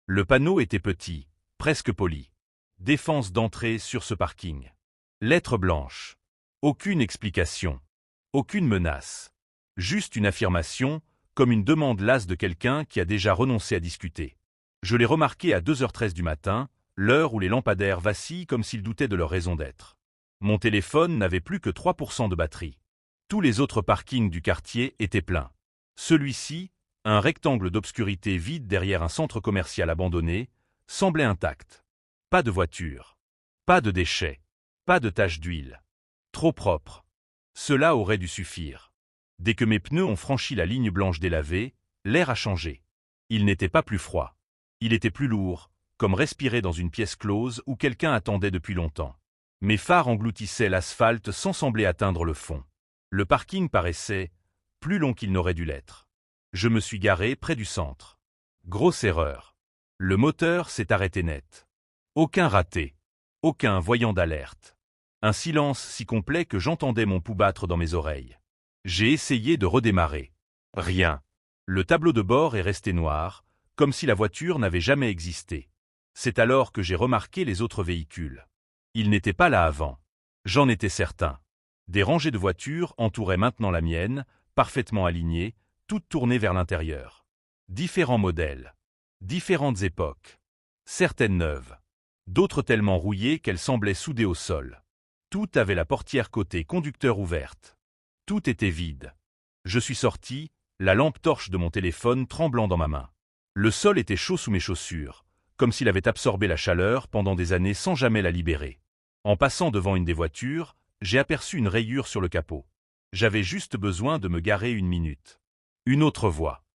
Le panneau était petit, presque poli. Défense d'entrée sur ce parking. Lettre blanche. Aucune explication. Aucune menace. Juste une affirmation, comme une demande lasse de quelqu'un qui a déjà renoncé à discuter. Je l'ai remarqué à 2h13 du matin, l'heure où les lampadaires vacillent comme s'ils doutaient de leur raison d'être. Mon téléphone n'avait plus que 3% de batterie. Tous les autres parkings du quartier étaient pleins. Celui-ci, un rectangle d'obscurité vide derrière un centre commercial abandonné, semblait intact. Pas de voiture. Pas de déchets. Pas de taches d'huile. Trop propre. Cela aurait dû suffire. Dès que mes pneus ont franchi la ligne blanche délavée, l'air a changé. Il n'était pas plus froid. Il était plus lourd, comme respirer dans une pièce close où quelqu'un attendait depuis longtemps. Mes phares engloutissaient l'asphalte sans sembler atteindre le fond. Le parking paraissait plus long qu'il n'aurait dû l'être. Je me suis garé près du centre. Grosse erreur. Le moteur s'est arrêté net. Aucun raté. Aucun voyant d'alerte. Un silence si complet que j'entendais mon pouls battre dans mes oreilles. J'ai essayé de redémarrer. Rien. Le tableau de bord est resté noir, comme si la voiture n'avait jamais existé. C'est alors que j'ai remarqué les autres véhicules. Ils n'étaient pas là avant. J'en étais certain. Des rangées de voitures entouraient maintenant la mienne, parfaitement alignées, toutes tournées vers l'intérieur. Différents modèles. Différentes époques. Certaines neuves. D'autres tellement rouillées qu'elles semblaient soudées au sol. Tout avait la portière côté conducteur ouverte. Tout était vide. Je suis sorti, la lampe torche de mon téléphone tremblant dans ma main. Le sol était chaud sous mes chaussures, comme s'il avait absorbé la chaleur pendant des années sans jamais la libérer. En passant devant une des voitures, j'ai aperçu une rayure sur le capot. J'avais juste besoin de me garer une minute. Une autre voix.